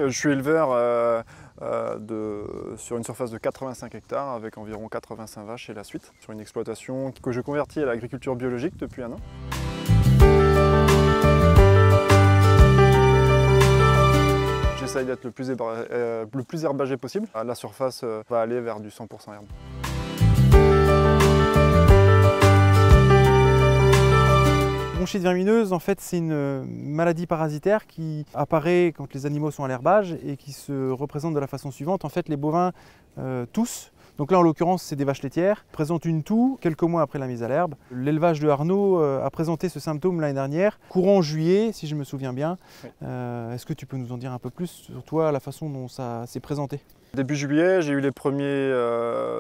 Je suis éleveur sur une surface de 85 hectares avec environ 85 vaches et la suite, sur une exploitation que je convertis à l'agriculture biologique depuis 1 an. J'essaye d'être le plus herbagé possible. La surface va aller vers du 100% herbe. Bronchite vermineuse, en fait, c'est une maladie parasitaire qui apparaît quand les animaux sont à l'herbage et qui se représente de la façon suivante. En fait, les bovins toussent. Donc là, en l'occurrence, c'est des vaches laitières, présentent une toux quelques mois après la mise à l'herbe. L'élevage de Arnaud a présenté ce symptôme l'année dernière, courant juillet, si je me souviens bien. Oui. Est-ce que tu peux nous en dire un peu plus sur toi, la façon dont ça s'est présenté? Début juillet, j'ai eu les premiers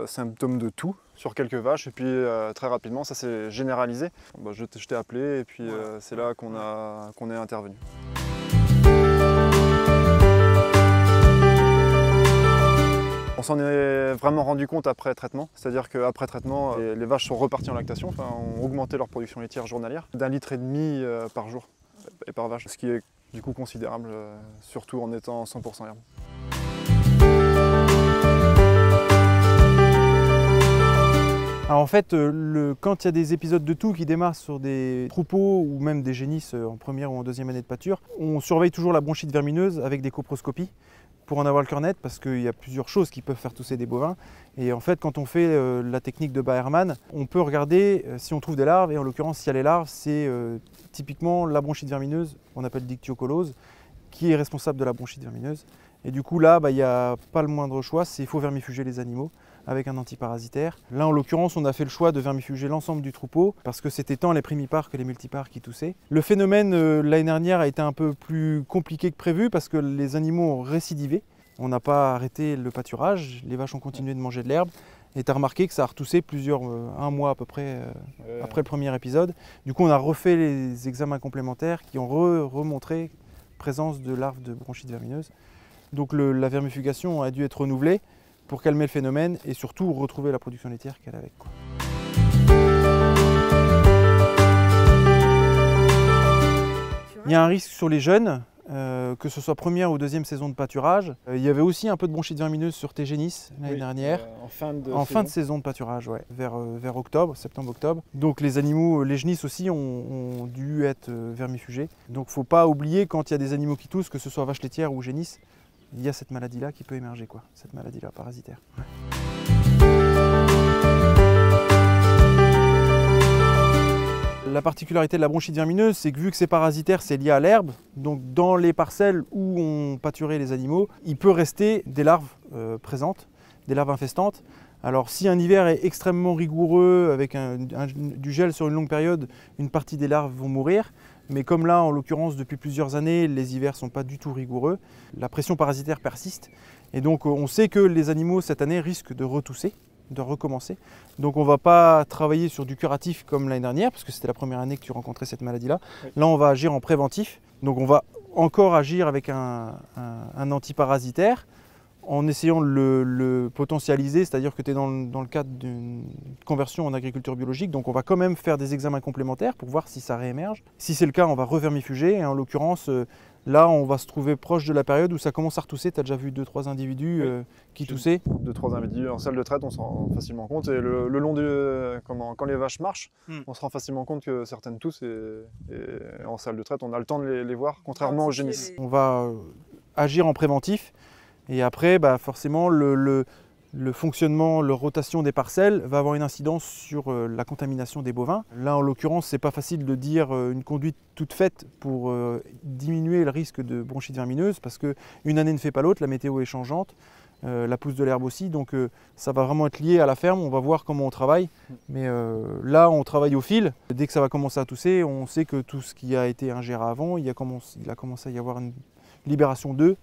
symptômes de toux sur quelques vaches et puis très rapidement, ça s'est généralisé. Je t'ai appelé et puis c'est là qu'on est intervenu. On s'en est vraiment rendu compte après traitement, c'est-à-dire qu'après traitement, les vaches sont reparties en lactation, ont augmenté leur production laitière journalière d'1,5 litre par jour et par vache, ce qui est du coup considérable, surtout en étant 100% herbe. Alors en fait, quand il y a des épisodes de toux qui démarrent sur des troupeaux ou même des génisses en première ou en deuxième année de pâture, on surveille toujours la bronchite vermineuse avec des coproscopies pour en avoir le cœur net, parce qu'il y a plusieurs choses qui peuvent faire tousser des bovins. Et en fait, quand on fait la technique de Baerman, on peut regarder si on trouve des larves, et en l'occurrence, s'il y a les larves, c'est typiquement la bronchite vermineuse, qu'on appelle dictyocolose, qui est responsable de la bronchite vermineuse. Et du coup, là, il n'y a pas le moindre choix, il faut vermifuger les animaux avec un antiparasitaire. Là, en l'occurrence, on a fait le choix de vermifuger l'ensemble du troupeau parce que c'était tant les primipares que les multipares qui toussaient. Le phénomène, l'année dernière, a été un peu plus compliqué que prévu parce que les animaux ont récidivé. On n'a pas arrêté le pâturage, les vaches ont continué de manger de l'herbe. Et tu as remarqué que ça a retoussé un mois à peu près après le premier épisode. Du coup, on a refait les examens complémentaires qui ont remontré présence de larves de bronchite vermineuse. Donc la vermifugation a dû être renouvelée pour calmer le phénomène et surtout retrouver la production laitière qu'elle avait. Il y a un risque sur les jeunes, que ce soit première ou deuxième saison de pâturage. Il y avait aussi un peu de bronchite vermineuse sur tes génisses l'année dernière. En fin de saison de pâturage, ouais, vers octobre, septembre-octobre. Donc les animaux, les génisses aussi ont dû être vermifugés. Donc il ne faut pas oublier quand il y a des animaux qui toussent, que ce soit vache laitière ou génisse, il y a cette maladie-là qui peut émerger, cette maladie-là parasitaire. Ouais. La particularité de la bronchite vermineuse, c'est que vu que c'est parasitaire, c'est lié à l'herbe, donc dans les parcelles où on pâturait les animaux, il peut rester des larves présentes, des larves infestantes. Alors si un hiver est extrêmement rigoureux, avec du gel sur une longue période, une partie des larves vont mourir. Mais comme là, en l'occurrence, depuis plusieurs années, les hivers ne sont pas du tout rigoureux, la pression parasitaire persiste. Et donc on sait que les animaux, cette année, risquent de retousser, de recommencer. Donc on ne va pas travailler sur du curatif comme l'année dernière, parce que c'était la première année que tu rencontrais cette maladie-là. Oui. Là, on va agir en préventif. Donc on va encore agir avec un antiparasitaire, en essayant de le potentialiser, c'est-à-dire que tu es dans le cadre d'une conversion en agriculture biologique, donc on va quand même faire des examens complémentaires pour voir si ça réémerge. Si c'est le cas, on va revermifuger, et en l'occurrence, là, on va se trouver proche de la période où ça commence à retousser. Tu as déjà vu 2-3 individus qui toussaient? 2-3 individus en salle de traite, on s'en rend facilement compte, et le long quand les vaches marchent, on se rend facilement compte que certaines toussent, et en salle de traite, on a le temps de les voir, contrairement aux génisses. On va agir en préventif. Et après, forcément, le fonctionnement, la rotation des parcelles va avoir une incidence sur la contamination des bovins. Là, en l'occurrence, ce n'est pas facile de dire une conduite toute faite pour diminuer le risque de bronchite vermineuse, parce qu'une année ne fait pas l'autre, la météo est changeante, la pousse de l'herbe aussi, donc ça va vraiment être lié à la ferme, on va voir comment on travaille. Mais là, on travaille au fil. Dès que ça va commencer à tousser, on sait que tout ce qui a été ingéré avant, il a commencé à y avoir une libération d'œufs,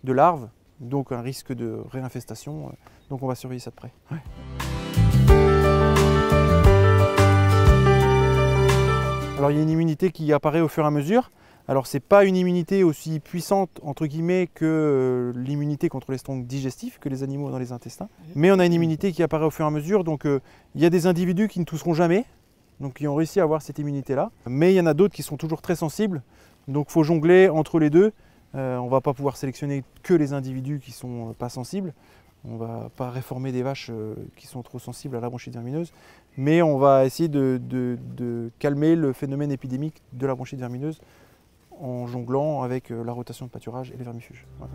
de larves, donc un risque de réinfestation, donc on va surveiller ça de près. Ouais. Alors il y a une immunité qui apparaît au fur et à mesure. Alors c'est pas une immunité aussi puissante entre guillemets que l'immunité contre les stronques digestifs que les animaux ont dans les intestins, mais on a une immunité qui apparaît au fur et à mesure, donc il y a des individus qui ne tousseront jamais, donc qui ont réussi à avoir cette immunité-là, mais il y en a d'autres qui sont toujours très sensibles, donc il faut jongler entre les deux. On ne va pas pouvoir sélectionner que les individus qui ne sont pas sensibles. On ne va pas réformer des vaches qui sont trop sensibles à la bronchite vermineuse, mais on va essayer de calmer le phénomène épidémique de la bronchite vermineuse en jonglant avec la rotation de pâturage et les vermifuges. Voilà.